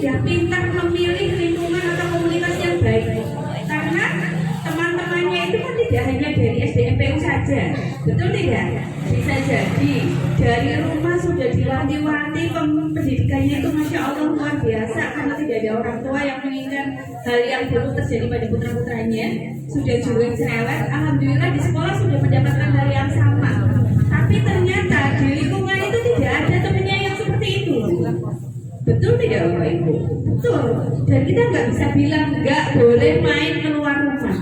dia pintar memilih lingkungan atau komunitas yang baik. Karena teman-temannya itu kan tidak hanya dari SDMPU saja, betul tidak? Bisa jadi dari rumah sudah diwanti-wanti, pendidikannya itu Masya Allah luar biasa, karena tidak ada orang tua yang menginginkan hal yang buruk terjadi pada putra-putranya. Sudah jualan cerewet, alhamdulillah di sekolah sudah mendapatkan hal yang sama. Tapi ternyata di lingkungan itu tidak ada temannya yang seperti itu. Betul tidak Bapak Ibu? Betul. Dan kita nggak bisa bilang nggak boleh main keluar rumah.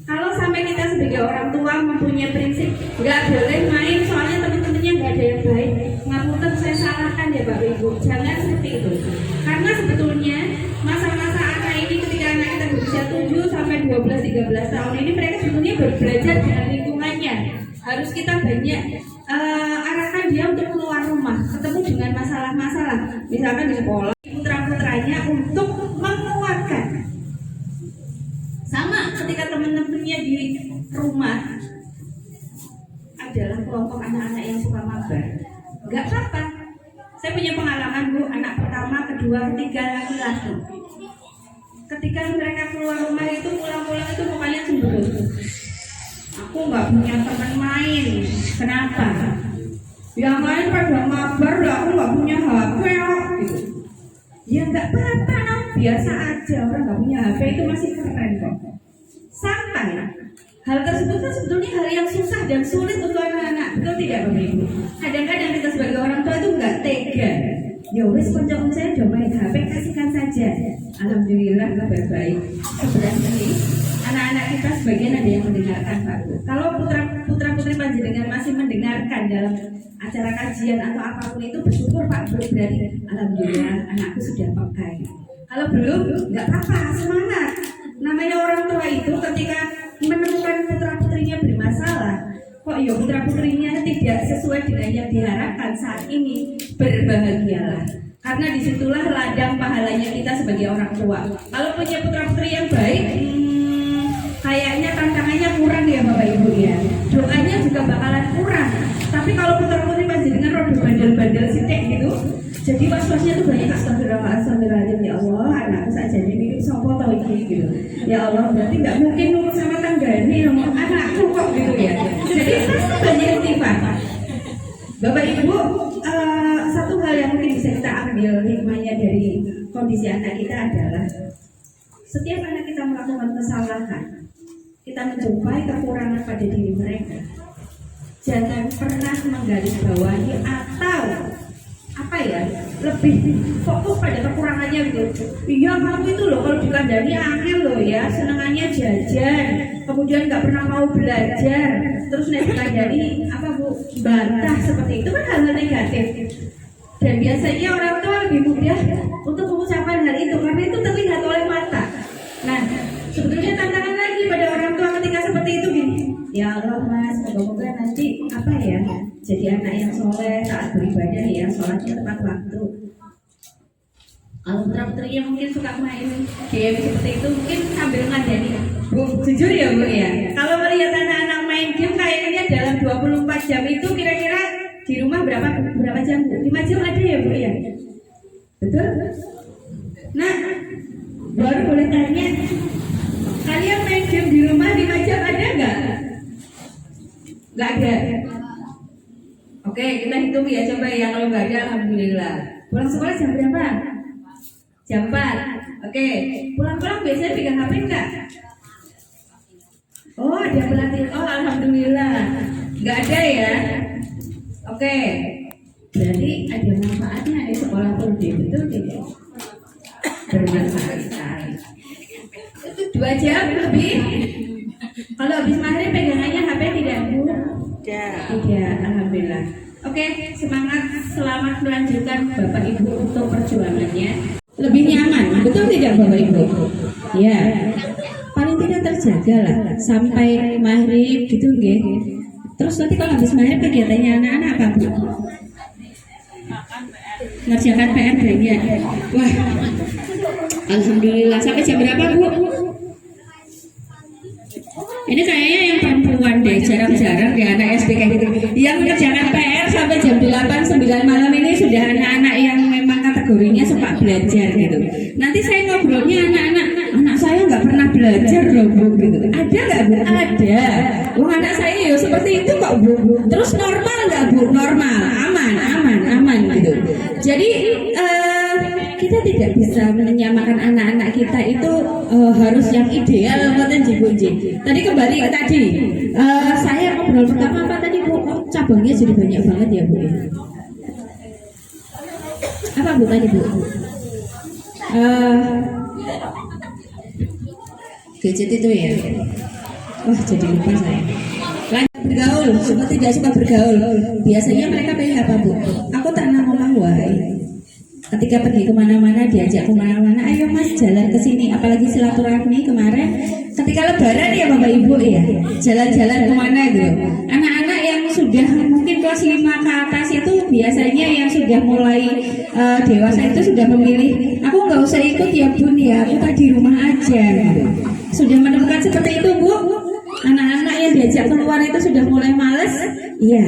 Kalau sampai kita sebagai orang tua mempunyai prinsip nggak boleh main soalnya teman-temannya nggak ada yang baik, ngapunten saya salahkan ya Bapak Ibu. Jangan seperti itu. Karena sebetulnya masa-masa anak ini ketika anak kita berusia 7 sampai 12-13 tahun ini mereka sebetulnya baru belajar dengan lingkungannya. Harus kita banyak arahkan dia untuk keluar rumah, ketemu dengan masalah-masalah, misalkan di sekolah, putra-putranya untuk menguatkan. Sama ketika teman-temannya di rumah adalah kelompok anak-anak yang suka mabar, nggak apa-apa. Saya punya pengalaman Bu, anak pertama, kedua, ketiga laki-laki. Ketika mereka keluar rumah itu pulang-pulang itu mukanya cemberut. Aku nggak punya teman main. Kenapa? Yang lain pada mabar, aku nggak punya HP gitu. Ya nggak apa-apa, no. Biasa aja, orang nggak punya HP itu masih keren kok. Sampai hal tersebut kan sebetulnya hal yang susah dan sulit untuk anak-anak, betul tidak Bapak Ibu? Kadang-kadang kita sebagai orang tua itu nggak tega. Ya wes konco saya udah main HP, kasihkan saja. Alhamdulillah kabar baik. Sebelah ini anak-anak kita sebagian ada yang mendengarkan Pak Bu. Kalau putra-putri panjenengan masih mendengarkan dalam acara kajian atau apapun itu, bersyukur Pak Bu, berarti alhamdulillah anakku sudah pakai. Kalau belum, nggak apa-apa, semangat. Namanya orang tua itu ketika menemukan putra-putrinya bermasalah, kok ya putra-putrinya tidak sesuai dengan yang diharapkan saat ini, berbahagialah. Karena disitulah ladang pahalanya kita sebagai orang tua. Kalau punya putra-putri yang baik, kayaknya tantangannya kurang ya Bapak Ibu ya. Doanya juga bakalan kurang. Tapi kalau putra-putri panjenengan rodo bandel-bandel sitek gitu, jadi was-wasnya tuh banyak. Astagfirullahaladzim, ya Allah, anakku saja ini sopo tau ini gitu. Ya Allah, berarti nggak mungkin nurut sama tanggane nomor anakku kok gitu ya. Jadi pasti banyak istighfar. Bapak Ibu, satu hal yang mungkin bisa kita ambil hikmahnya dari kondisi anak kita adalah setiap anak kita melakukan kesalahan, kita menjumpai kekurangan pada diri mereka, jangan pernah menggarisbawahi atau lebih fokus pada kekurangannya gitu. Iya kamu itu loh kalau dikandani angel loh ya, senengannya jajan, kemudian nggak pernah mau belajar, terus nih dikandani Bu, bantah seperti itu kan hal-hal negatif. Dan biasanya orang tua lebih mudah untuk mengucapkan hal itu karena itu terlihat oleh mata. Nah, sebetulnya tantangan lagi pada orang tua ketika seperti itu gini. Ya Allah Mas, semoga nanti jadi anak yang soleh, taat beribadah ya, sholatnya tepat waktu. Kalau putra-putrinya mungkin suka main game seperti itu, mungkin sambil ngandani. Bu, jujur ya Bu ya, kalau melihat anak-anak main game kayaknya dalam 24 jam itu kira-kira di rumah berapa jam Bu? 5 jam ada ya Bu ya? Betul? Nah, baru boleh tanya, kalian main game di rumah 5 jam ada nggak? Nggak ada. Oke, kita hitung ya, coba ya. Kalau nggak ada, alhamdulillah. Pulang sekolah jam berapa? Jam 4. Oke, pulang-pulang biasanya pegang HP nggak? Oh, ada pelatih. Oh, alhamdulillah. Nggak ada ya? Oke, berarti ada manfaatnya di sekolah pun, betul tidak? Bermanfaat sekali. Itu 2 jam lebih. Kalau habis maghrib pegangannya HP tidak Bu? Tidak, alhamdulillah. Oke, semangat, selamat melanjutkan Bapak Ibu untuk perjuangannya. Lebih nyaman, betul tidak Bapak Ibu? Ya, paling tidak terjaga lah sampai maghrib gitu nggih. Terus nanti kalau habis maghrib kegiatannya anak-anak apa Bu? Ngerjakan PR banyak. Wah, alhamdulillah. Sampai jam berapa Bu? Ini kayaknya yang perempuan deh, jarang-jarang deh anak SD kayak gitu. Yang mengerjakan PR sampai jam 8-9 malam ini sudah anak-anak yang memang kategorinya suka belajar gitu. Nanti saya ngobrolnya anak saya nggak pernah belajar loh Bu gitu. Ada nggak Bu? Ada. Wah anak saya ya seperti itu kok Bu. Terus normal nggak Bu? Normal, aman gitu. Jadi kita tidak bisa menyamakan anak-anak kita itu harus yang ideal ngoten Bu. Tadi kembali ke tadi. Saya ngobrol pertama apa tadi Bu? Cabangnya jadi banyak banget ya Bu. Apa Bu tadi Bu? Gadget itu ya. Wah jadi lupa saya. Lanjut bergaul, suka tidak suka bergaul. Biasanya mereka pilih apa Bu? Aku tak ngomong wahai. Ketika pergi kemana-mana diajak kemana-mana, ayo Mas jalan ke sini. Apalagi silaturahmi kemarin, ketika Lebaran ya Bapak Ibu ya, jalan-jalan kemana gitu. Anak-anak yang sudah mungkin kelas 5 ke atas itu biasanya yang sudah mulai dewasa itu sudah memilih, aku nggak usah ikut ya Bun ya, aku di rumah aja. Gitu. Sudah menemukan seperti itu Bu. Anak-anak yang diajak keluar itu sudah mulai males. Iya,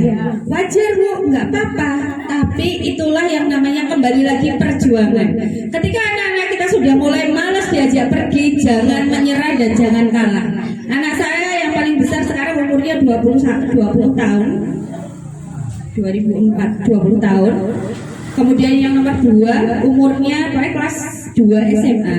wajar Bu, nggak apa-apa. Tapi itulah yang namanya kembali lagi perjuangan. Ketika anak-anak kita sudah mulai males diajak pergi, jangan menyerah dan jangan kalah. Anak saya yang paling besar sekarang umurnya 20 tahun. 20 tahun. Kemudian yang nomor 2 umurnya kelas 2 SMA.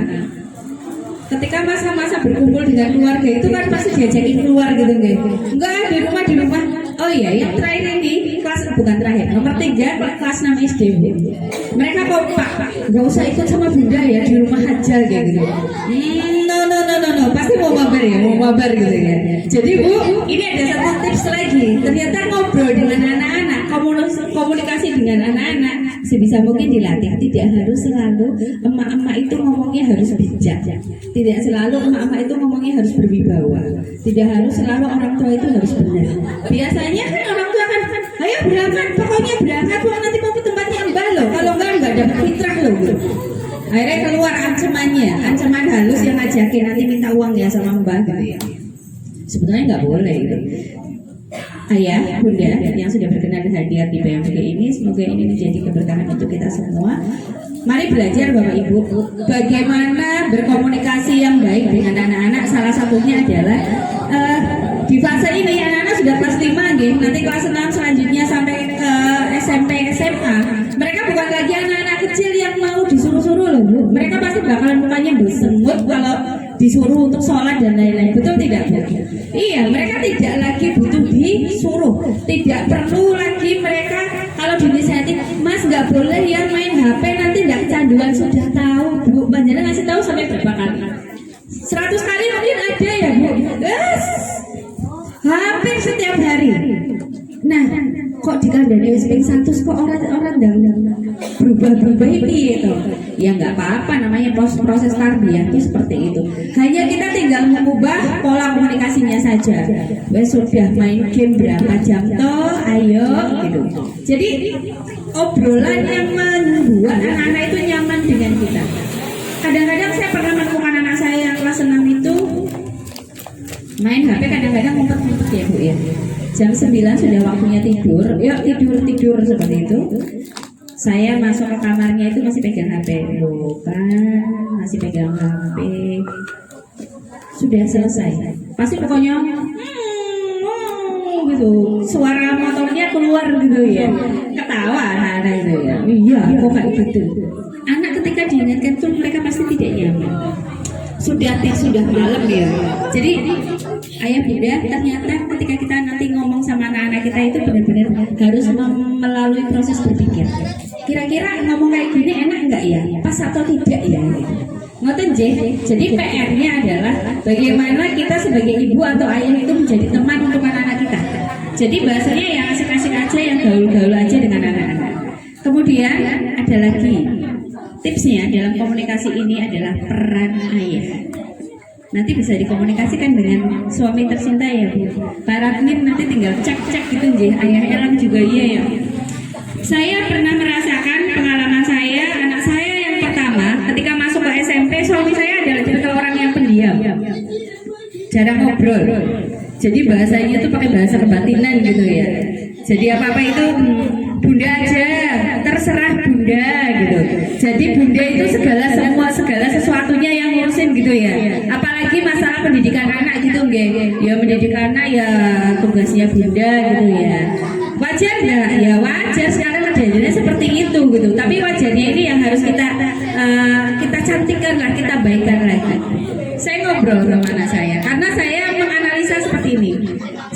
Ketika masa-masa berkumpul dengan keluarga itu kan pasti diajakin keluar gitu enggak di rumah. Oh iya yang terakhir ini kelas bukan terakhir nomor 3 kelas 6 SD mereka kompak nggak usah ikut sama bunda ya di rumah aja kayak gitu. No pasti mau mabar gitu ya. Jadi Bu ini ada satu tips lagi, ternyata ngobrol dengan anak-anak, komunikasi dengan anak-anak sebisa mungkin dilatih. Tidak harus selalu emak-emak itu ngomongnya harus bijak, tidak selalu emak-emak itu ngomongnya harus berwibawa, tidak harus selalu orang tua itu harus benar. Biasanya kan orang tua kan ayo berangkat, pokoknya berangkat kalau nanti mau ke tempatnya Mbah loh, kalau enggak dapat fitrah loh gitu. Akhirnya keluar ancaman halus yang ngajakin nanti minta uang ya sama Mbah gitu ya. Sebetulnya nggak boleh gitu. Ayah, bunda yang sudah berkenan hadir di PMG ini, semoga ini menjadi keberkahan untuk kita semua. Mari belajar Bapak Ibu bagaimana berkomunikasi yang baik dengan anak-anak. Salah satunya adalah di fase ini anak-anak sudah kelas 5 gitu. Nanti kelas 6 selanjutnya sampai ke SMP SMA. Mereka bukan lagi anak-anak kecil yang mau disuruh-suruh loh Bu. Mereka pasti bakalan mukanya bersemut kalau disuruh untuk sholat dan lain-lain. Betul tidak Bu? Iya, mereka tidak lagi butuh disuruh. Tidak perlu lagi mereka kalau dinasihatin, Mas nggak boleh ya main HP nanti nggak kecanduan. Sudah tahu Bu, panjenengan ngasih tahu sampai berapa kali? 100 kali mungkin ada ya Bu. Hampir setiap hari. Nah, kok dikandani wis ping 100 kok orang ndang berubah ini gitu. Ya nggak apa-apa, namanya proses tarbiyah itu seperti itu. Hanya kita tinggal mengubah pola komunikasinya saja. Wes sudah main game berapa jam toh, ayo gitu. Jadi obrolan yang membuat anak-anak itu nyaman dengan kita. Kadang-kadang saya pernah menemukan anak saya yang kelas 6 itu main HP kadang-kadang ngumpet-ngumpet ya Bu ya. Jam 9 sudah waktunya tidur, yuk tidur seperti itu. Saya masuk ke kamarnya itu masih pegang HP, masih pegang HP. Sudah selesai, pasti pokoknya gitu, suara motornya keluar gitu ya, ketawa anak-anak itu ya. Iya, kok kayak gitu. Anak ketika diingatkan tuh mereka pasti tidak nyaman. Sudah malam ya. Jadi ayah bunda ternyata ketika kita nanti ngomong sama anak-anak kita itu benar-benar harus melalui proses berpikir. Kira-kira ngomong kayak gini enak enggak ya? Pas atau tidak ya? Ngoten jadi PR-nya adalah bagaimana kita sebagai ibu atau ayah itu menjadi teman untuk anak-anak kita. Jadi bahasanya yang asik-asik aja, yang gaul-gaul aja dengan anak-anak. Kemudian ada lagi tipsnya dalam komunikasi ini adalah peran ayah. Nanti bisa dikomunikasikan dengan suami tercinta ya Bu. Para admin nanti tinggal cek gitu ayah Elang juga iya ya. Saya pernah merasakan pengalaman saya, anak saya yang pertama ketika masuk ke SMP, suami saya adalah tipikal orang yang pendiam, jarang ngobrol. Jadi bahasanya itu pakai bahasa kebatinan gitu ya. Jadi apa-apa itu bunda aja, terserah bunda. bunda gitu. Jadi bunda itu segala sesuatunya yang ngurusin gitu ya. Apalagi masalah pendidikan anak gitu nggih. Ya mendidik anak ya tugasnya bunda gitu ya. Wajar nggak? Ya wajar, sekarang adanya seperti itu gitu. Tapi wajarnya ini yang harus kita cantikkan lah, kita baikkan lagi. Saya ngobrol sama anak saya karena saya menganalisa seperti ini.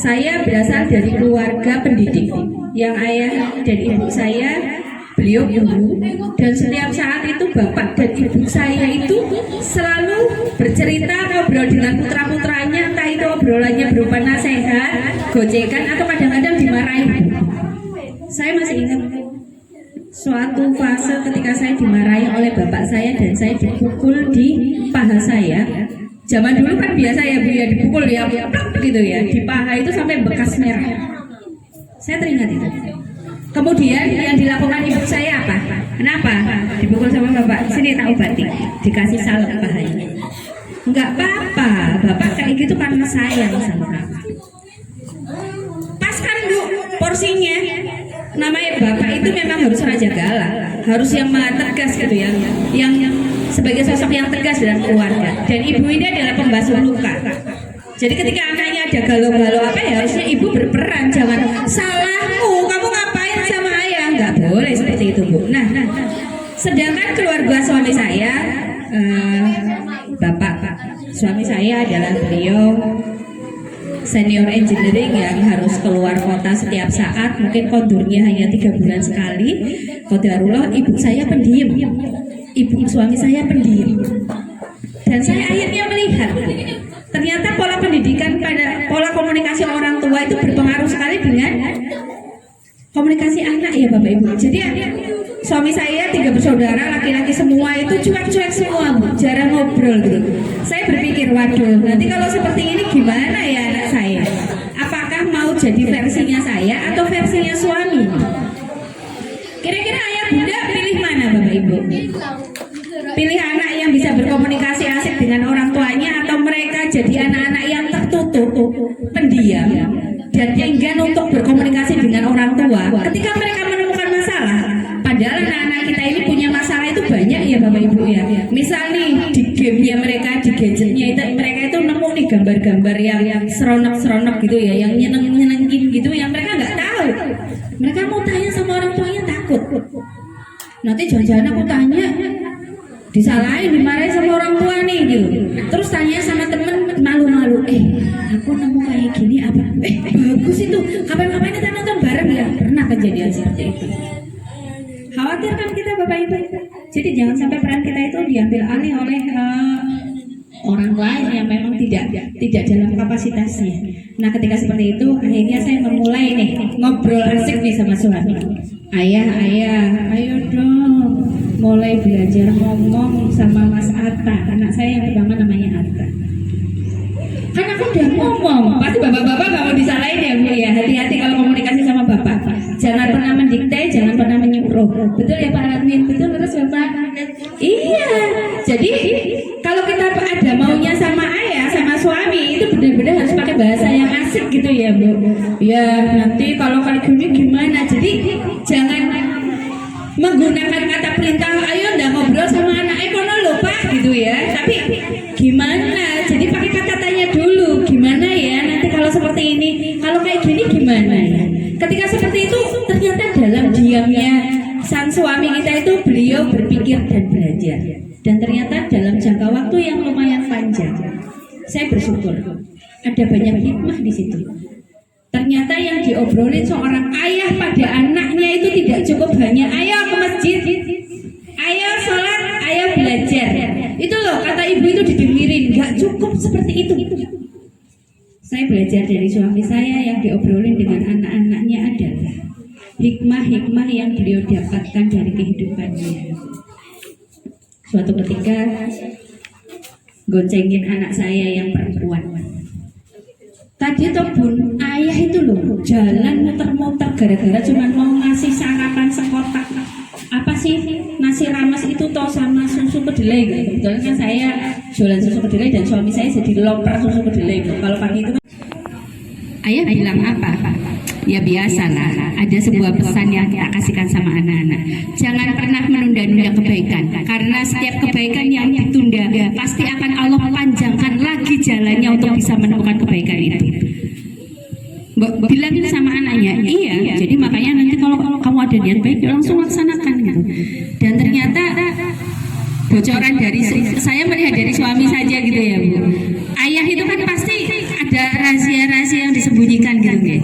Saya berasal dari keluarga pendidik yang ayah dan ibu saya beliau guru, dan setiap saat itu bapak dan ibu saya itu selalu bercerita ngobrol dengan putra-putranya, entah itu obrolannya berupa nasihat, gojekan, atau kadang-kadang dimarahi. Saya masih ingat suatu fase ketika saya dimarahi oleh bapak saya dan saya dipukul di paha saya. Zaman dulu kan biasa ya Bu ya, dipukul ya gitu ya, di paha itu sampai bekas merah. Saya teringat itu. Kemudian yang dilakukan ibu saya apa? Kenapa? Dipukul sama bapak, sini tak obati, dikasih salep pahanya. Enggak apa-apa, bapak kayak gitu karena sayang sama kamu. Pas kan Bu porsinya. Namanya bapak itu memang harus raja galak, harus yang tegas gitu ya, yang sebagai sosok yang tegas dalam keluarga. Dan ibu ini adalah pembasuh luka. Jadi ketika anaknya ada galau-galau apa ya, harusnya ibu berperan, jangan salahmu, kamu ngapain sama ayah, nggak boleh seperti itu Bu. Nah, sedangkan keluarga suami saya, bapak suami saya adalah beliau senior engineering yang harus keluar kota setiap saat, mungkin kondurnya hanya 3 bulan sekali. Qadarullah ibu saya pendiam, ibu suami saya pendiam, dan saya akhirnya melihat ternyata pola pendidikan pada pola komunikasi orang tua itu berpengaruh sekali dengan komunikasi anak ya Bapak Ibu. Jadi suami saya 3 bersaudara laki-laki semua itu cuek-cuek semua Bu, jarang ngobrol gitu. Saya berpikir waduh, nanti kalau seperti ini gimana ya anak saya? Apakah mau jadi versinya saya atau versinya suami? Kira-kira ayah bunda pilih mana Bapak Ibu? Pilih anak yang bisa berkomunikasi asik dengan orang tuanya, atau mereka jadi anak-anak yang tertutup, pendiam, dan enggan untuk berkomunikasi dengan orang tua ketika mereka menemukan masalah? Padahal anak-anak kita ini punya masalah itu banyak ya Bapak Ibu ya. Misal nih di gamenya mereka, di gadgetnya itu mereka itu nemu nih gambar-gambar yang seronok-seronok gitu ya, yang nyenengin gitu, yang mereka nggak tahu. Mereka mau tanya sama orang tuanya takut. Nanti jangan-jangan aku tanya disalahin, dimarahin sama orang tua nih gitu. Terus tanya sama temen malu-malu, aku nemu kayak gini apa? Bagus itu, kapan-kapan kita nonton bareng ya. Pernah kejadian seperti itu. Khawatir kan kita Bapak Ibu. Jadi jangan sampai peran kita itu diambil alih oleh orang lain yang memang tidak dalam kapasitasnya. Nah ketika seperti itu akhirnya saya memulai nih ngobrol asik nih sama suami. Ayah, ayo dong mulai belajar ngomong sama Mas Atta. Anak saya yang pertama namanya Atta. Kan aku udah ngomong, pasti bapak-bapak gak mau disalahin ya Bu ya. Hati-hati kalau komunikasi sama bapak. Jangan pernah mendikte, jangan pernah menyuruh. Betul ya Pak Admin? Betul terus Bapak? Iya. Jadi kalau kita ada maunya sama ayah, sama suami, itu benar-benar harus pakai bahasa yang asik gitu ya Bu. Ya nanti kalau kayak gini gimana? Jadi jangan menggunakan kata perintah, ayo ndak ngobrol sama anak kono lho Pak gitu ya. Tapi gimana? Jadi pakai kata tanya dulu, gimana ya nanti kalau seperti ini, kalau kayak gini gimana ya? Ketika seperti itu ternyata dalam diamnya sang suami kita itu beliau berpikir dan belajar, dan ternyata dalam jangka waktu yang lumayan panjang saya bersyukur ada banyak hikmah di situ. Ternyata yang diobrolin seorang ayah pada anaknya itu tidak cukup hanya ayo ke masjid, ayo sholat, ayo belajar. Itu loh kata ibu itu didengerin, gak cukup seperti itu. Saya belajar dari suami saya yang diobrolin dengan anak-anaknya adalah hikmah-hikmah yang beliau dapatkan dari kehidupannya. Suatu ketika goncengin anak saya yang perempuan. Tadi tuh Bun, ayah itu loh jalan muter-muter gara-gara cuma mau ngasih sarapan sekotak. Apa sih nasi rames itu toh sama susu kedelai gitu. Kebetulan kan saya jualan susu kedelai dan suami saya jadi loper susu kedelai gitu. Kalau pagi itu ayah bilang apa? Ya biasalah, ada sebuah pesan yang kita kasihkan sama anak-anak. Jangan pernah menunda-nunda kebaikan, karena setiap kebaikan yang ditunda pasti akan Allah panjangkan lagi jalannya untuk bisa menemukan kebaikan itu. Bilangin sama anaknya, iya. Jadi makanya nanti kalau kamu ada niat baik, langsung laksanakan gitu. Dan ternyata bocoran dari saya melihat dari suami saja gitu ya Bu. Ayah itu kan pasti ada rahasia-rahasia yang disembunyikan gitu ya.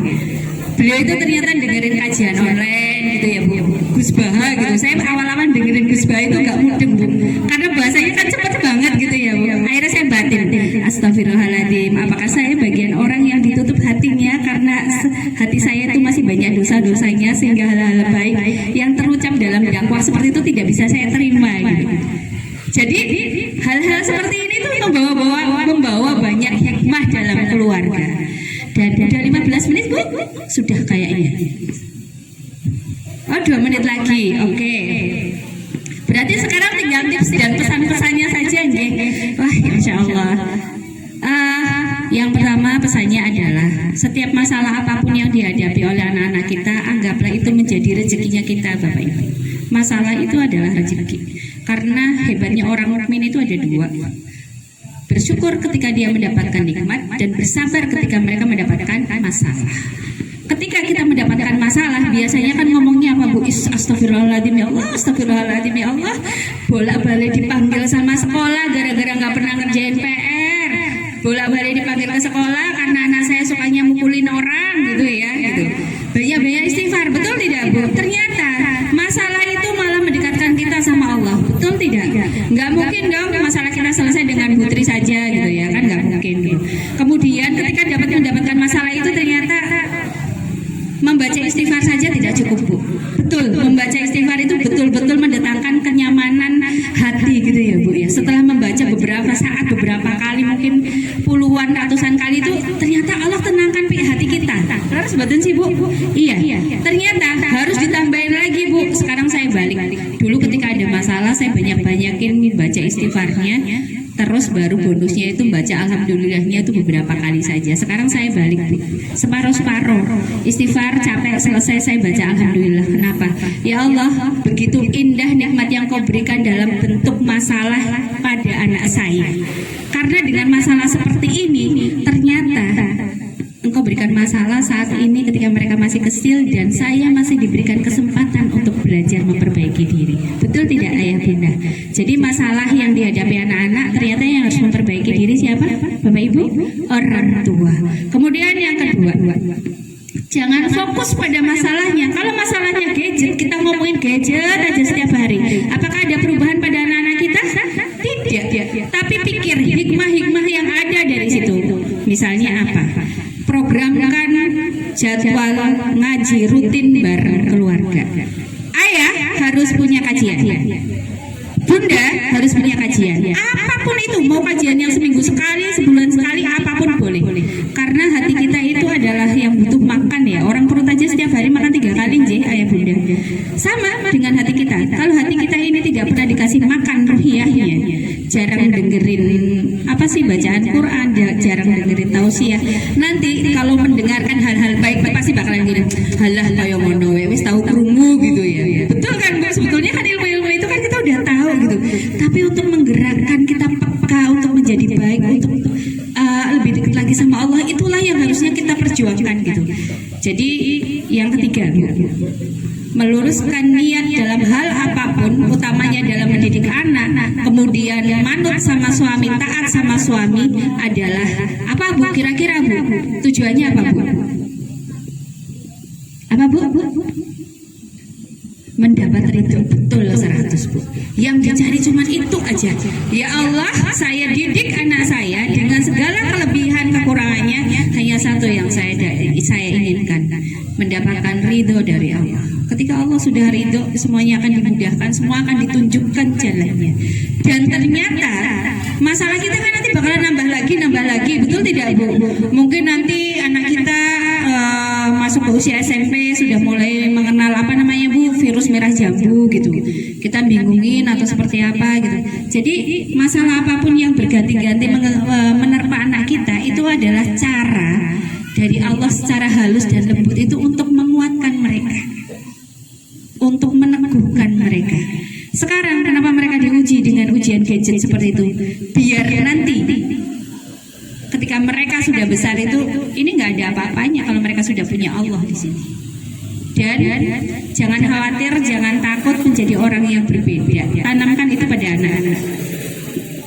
Beliau itu ternyata dengerin kajian online gitu ya Bu, Gus Baha gitu. Saya awal-awal dengerin Gus Baha itu nggak mudeng Bu, karena bahasanya kan cepet banget gitu ya Bu. Akhirnya saya batin, astagfirullahaladzim, apakah saya bagian orang yang ditutup hatinya karena hati saya itu masih banyak dosa-dosanya, sehingga hal-hal baik yang terucap dalam dakwah seperti itu tidak bisa saya terima gitu. Jadi hal-hal seperti ini tuh membawa banyak hikmah dalam keluarga. Dan udah 15 menit Bu, sudah kayaknya. Oh 2 menit lagi, oke. Berarti sekarang tinggal tips dan pesan-pesannya saja nggih. Wah, insya Allah. Yang pertama pesannya adalah setiap masalah apapun yang dihadapi oleh anak-anak kita, anggaplah itu menjadi rezekinya kita Bapak Ibu. Masalah itu adalah rezeki. Karena hebatnya orang mukmin itu ada dua. Bersyukur ketika dia mendapatkan nikmat dan bersabar ketika mereka mendapatkan masalah. Ketika kita mendapatkan masalah, biasanya kan ngomongnya apa Bu? Astagfirullahaladzim ya Allah, astagfirullahaladzim ya Allah. Bolak-balik dipanggil sama sekolah gara-gara nggak pernah ngerjain PR. Bolak-balik dipanggil ke sekolah karena anak saya sukanya mukulin orang gitu ya, gitu. Banyak-banyak istighfar, betul tidak Bu? Ternyata masalah itu malah mendekatkan kita sama Allah, betul tidak? Nggak mungkin dong masalah kita selesai dengan putri saja gitu ya, kan nggak mungkin gitu. Kemudian ketika mendapatkan masalah itu ternyata membaca istighfar saja tidak cukup Bu. Betul, membaca istighfar itu betul-betul mendatangkan kenyamanan hati gitu ya Bu ya. Setelah membaca beberapa saat, beberapa kali, mungkin puluhan, ratusan kali itu ternyata Allah tenangkan hati kita. Terus betul sih Bu? Iya. Ternyata harus ditambahin lagi Bu. Sekarang saya balik. Dulu ketika ada masalah saya banyak-banyakin baca istighfarnya. Terus baru bonusnya itu baca alhamdulillahnya itu beberapa kali saja. Sekarang saya balik separuh-separuh. Istighfar capek selesai saya baca alhamdulillah. Kenapa? Ya Allah, begitu indah nikmat yang Kau berikan dalam bentuk masalah pada anak saya. Karena dengan masalah seperti ini ternyata Engkau berikan masalah saat ini ketika mereka masih kecil dan saya masih diberikan kesempatan untuk belajar memperbaiki diri. Betul tidak Ayah Bunda? Jadi masalah yang dihadapi anak-anak ternyata yang harus memperbaiki diri siapa? Bapak Ibu? Orang tua. Kemudian yang kedua, jangan fokus pada masalahnya. Kalau masalahnya gadget, kita ngomongin gadget aja setiap hari. Apakah ada perubahan pada anak-anak kita? Tidak. Tapi pikir hikmah-hikmah yang ada dari situ. Misalnya apa? Programkan jadwal ngaji rutin bareng keluarga. Ayah harus punya kajian. Bunda harus punya kajian. Apapun itu, mau kajian yang seminggu sekali, sebulan sekali, apapun boleh. Karena hati kita itu adalah yang butuh makan ya. Orang perut aja setiap hari makan 3 kali Ayah Bunda. Sama dengan hati kita. Kalau hati kita ini tidak pernah dikasih makan ruhiyahnya, jarang dengerin apa sih bacaan Quran, jarang dengerin tausiah. Nanti kalau mendengarkan hal-hal baik pasti bakalan gini, halah kaya ngono wis tahu krungu gitu ya. Betul kan Bu? Sebetulnya kan ilmu-ilmu itu kan kita udah tahu gitu. Tapi untuk menggerakkan kita peka untuk menjadi baik, untuk lebih dekat lagi sama Allah, itulah yang harusnya kita perjuangkan gitu. Jadi yang ketiga, meluruskan niat dalam hal apapun, utamanya dalam mendidik anak, kemudian manut sama suami, taat sama suami adalah apa Bu? Kira-kira Bu, tujuannya apa Bu? Apa Bu? Mendapat ridho, betul 100 Bu. Yang dicari cuma itu aja. Ya Allah, saya didik anak saya dengan segala kelebihan kekurangannya, hanya satu yang saya inginkan, mendapatkan ridho dari Allah. Ketika Allah sudah ridho, semuanya akan dimudahkan, semua akan ditunjukkan jalannya. Dan ternyata masalah kita kan nanti bakalan nambah lagi, betul tidak Bu? Mungkin nanti anak kita masuk ke usia SMP sudah mulai mengenal apa namanya Bu, virus merah jambu gitu. Kita bingungin atau seperti apa gitu. Jadi masalah apapun yang berganti-ganti menerpa anak kita itu adalah cara dari Allah secara halus dan lembut itu untuk menguatkan mereka, untuk meneguhkan mereka. Sekarang kenapa mereka diuji dengan ujian gadget seperti itu? Biar nanti ketika mereka sudah besar itu, ini nggak ada apa-apanya kalau mereka sudah punya Allah di sini. Dan jangan khawatir, jangan takut menjadi orang yang berbeda. Tanamkan itu pada anak-anak.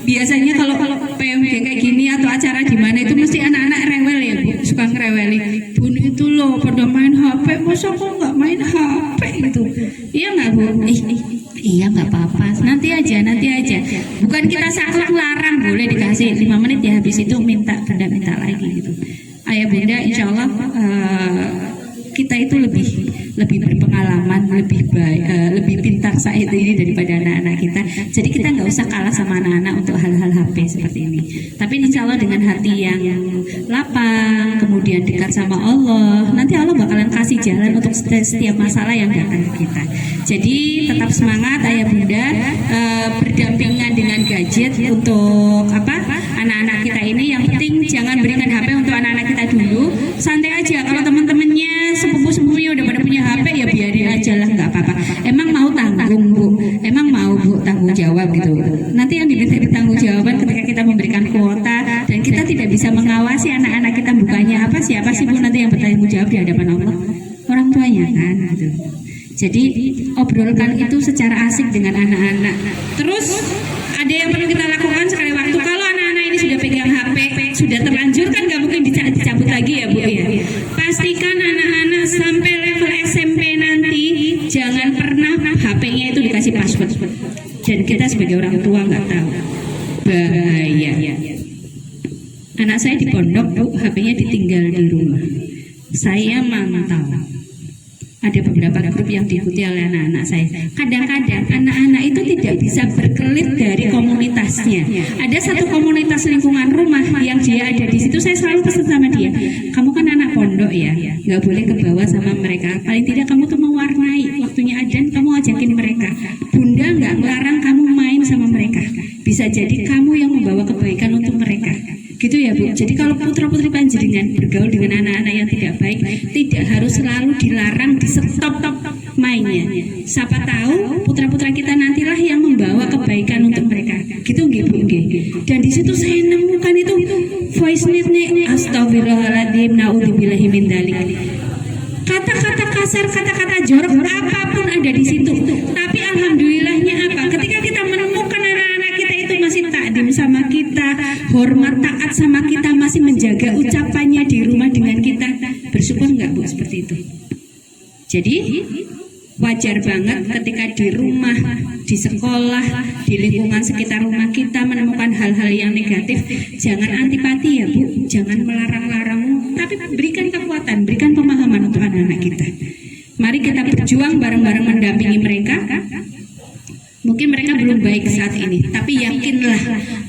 Biasanya kalau PMG kayak gini atau acara di mana itu mesti anak-anak rewel ya Bu, suka ngereweli. Bun itu loh pada main HP, masa kok nggak main HP gitu? Iya nggak Bu? Iya nggak apa-apa, nanti aja. Bukan kita saklek larang, boleh dikasih 5 menit ya, habis itu minta lagi gitu. Ayah bunda, insya Allah kita itu lebih berpengalaman, lebih baik, lebih pintar saat ini daripada anak-anak kita. Jadi kita nggak usah kalah sama anak-anak untuk hal-hal HP seperti ini. Tapi insya Allah dengan hati yang lapang, kemudian dekat sama Allah, nanti Allah bakalan kasih jalan untuk setiap masalah yang datang ke kita. Jadi tetap semangat ayah bunda, berdampingan dengan gadget untuk anak-anak kita ini. Yang penting jangan berikan HP untuk anak-anak kita dulu. Santai aja, kalau teman-temannya sepupu-sepupunya udah pada punya HP ya biarin aja lah, nggak apa-apa. Emang mau tanggung Bu? Emang mau Bu tanggung jawab gitu? Nanti yang diminta tanggung jawaban ketika kita memberikan kuota dan kita tidak bisa mengawasi anak-anak kita bukanya apa, siapa sih Bu nanti yang bertanggung jawab di hadapan Allah? Orang tuanya kan gitu. Jadi obrolkan itu secara asik dengan anak-anak. Terus ada yang perlu kita lakukan sekali waktu, kalau anak-anak ini sudah pegang HP, sudah terlanjur kan nggak mungkin dicabut lagi ya Bu ya. Pastikan anak-anak sampai level SMP nanti jangan pernah HP-nya itu dikasih password. Dan kita sebagai orang tua nggak tahu, bahaya. Anak saya di pondok Bu, HP-nya ditinggal di rumah. Saya mantau. Ada beberapa grup yang diikuti oleh anak-anak saya. Kadang-kadang anak-anak itu tidak bisa berkelit dari komunitasnya. Ada satu komunitas lingkungan rumah yang dia ada di situ. Saya selalu pesan sama dia, kamu kan anak pondok ya, nggak boleh kebawa sama mereka. Paling tidak kamu tuh mewarnai waktunya adzan, kamu ajakin mereka. Bunda nggak ngelarang kamu main sama mereka. Bisa jadi kamu yang membawa kebaikan untuk mereka. Gitu ya Bu. Jadi kalau putra-putri panjenengan bergaul dengan anak-anak yang tidak baik, tidak harus selalu dilarang, di stop mainnya. Siapa tahu putra-putra kita nantilah yang membawa kebaikan untuk mereka. Gitu nggih Bu nggih. Dan di situ saya nemukan itu voice note-nya, astagfirullahaladzim, naudzubillahi min dzalik. Kata-kata kasar, kata-kata jorok apapun ada di situ. Tapi alhamdulillahnya apa? Ketika kita menemukan anak-anak kita itu masih takdim sama kita, hormat taat sama kita, masih menjaga ucapannya di rumah dengan kita, bersyukur nggak Bu seperti itu? Jadi wajar banget ketika di rumah, di sekolah, di lingkungan sekitar rumah kita menemukan hal-hal yang negatif. Jangan antipati ya Bu, jangan melarang-larang, tapi berikan kekuatan, berikan pemahaman untuk anak-anak kita. Mari kita berjuang bareng-bareng mendampingi mereka. Mungkin mereka belum baik saat ini, tapi yakinlah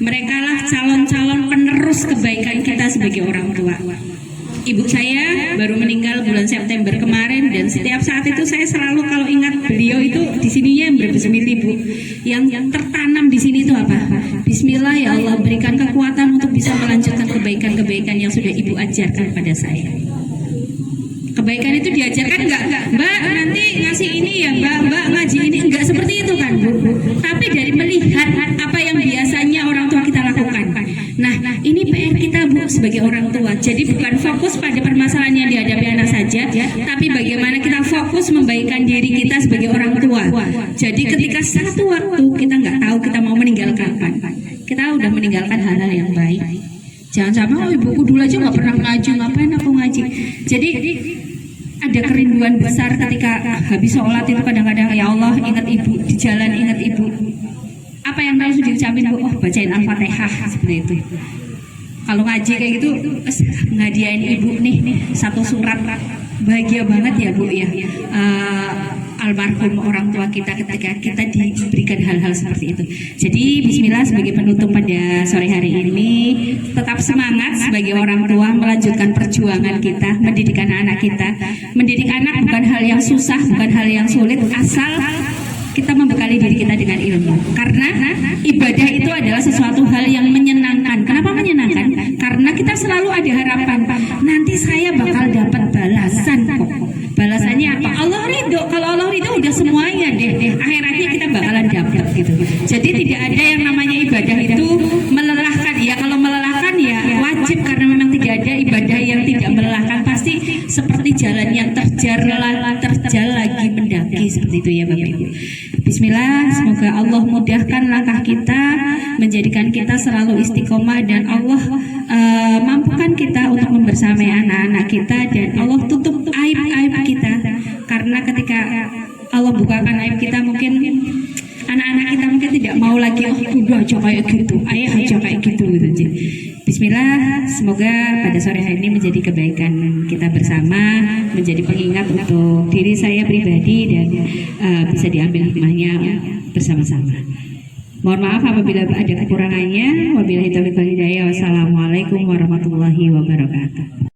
mereka lah calon-calon penerus kebaikan kita sebagai orang tua. Ibu saya baru meninggal bulan September kemarin, dan setiap saat itu saya selalu kalau ingat beliau itu di sininya yang berbismillah Bu. Yang tertanam di sini itu apa? Bismillah ya Allah, berikan kekuatan untuk bisa melanjutkan kebaikan-kebaikan yang sudah Ibu ajarkan pada saya. Kebaikan itu diajarkan enggak, Mbak nanti ngasih ini ya Mbak ngaji ini, enggak seperti itu kan Bu. Tapi dari melihat apa yang biasanya orang tua kita lakukan. Nah ini PR kita Bu sebagai orang tua. Jadi bukan fokus pada permasalahan yang dihadapi anak saja, tapi bagaimana kita fokus membaikkan diri kita sebagai orang tua. Jadi ketika satu waktu kita nggak tahu kita mau meninggal kapan, kita udah meninggalkan hal-hal yang baik. Jangan sama ibuku dulu aja nggak pernah ngaji, ngapain aku ngaji. Jadi ada kerinduan besar ketika habis sholat itu kadang-kadang, ya Allah ingat ibu, di jalan ingat ibu. Apa yang harus diucapin Bu? Oh bacain Al-Fatihah seperti itu. Kalau ngaji kayak gitu, ngadiain ibu nih satu surat, bahagia banget ya Bu ya. Almarhum orang tua kita ketika kita diberikan hal-hal seperti itu. Jadi bismillah sebagai penutup pada sore hari ini, tetap semangat sebagai orang tua melanjutkan perjuangan kita, mendidik anak-anak kita. Mendidik anak bukan hal yang susah, bukan hal yang sulit, asal kita membekali diri kita dengan ilmu. Karena ibadah itu adalah sesuatu hal yang menyenangkan. Kenapa menyenangkan? Karena kita selalu ada harapan nanti nanti saya bakal dapat balasan kok. Balasannya apa? Allah ridho. Kalau Allah ridho udah semuanya deh. Akhiratnya kita bakalan dapat gitu. Jadi tidak ada yang namanya ibadah itu melelahkan. Ya kalau melelahkan ya wajib, karena memang tidak ada ibadah yang tidak melelahkan. Pasti seperti jalan yang terjal lagi mendaki, seperti itu ya Bapak Ibu. Bismillah, semoga Allah mudahkan langkah kita, menjadikan kita selalu istiqomah, dan Allah mampukan kita untuk membersamai anak-anak kita, dan Allah tutup aib-aib kita, karena ketika Allah bukakan aib kita, mungkin anak-anak kita mungkin tidak mau lagi, oh bunda aja kayak gitu, ayah aja kayak gitu. Bismillah, semoga pada sore hari ini menjadi kebaikan kita bersama, menjadi pengingat untuk diri saya pribadi, dan bisa diambil hikmahnya bersama-sama. Mohon maaf apabila ada kekurangannya. Wabillahi taufiq wal hidayah. Wassalamualaikum warahmatullahi wabarakatuh.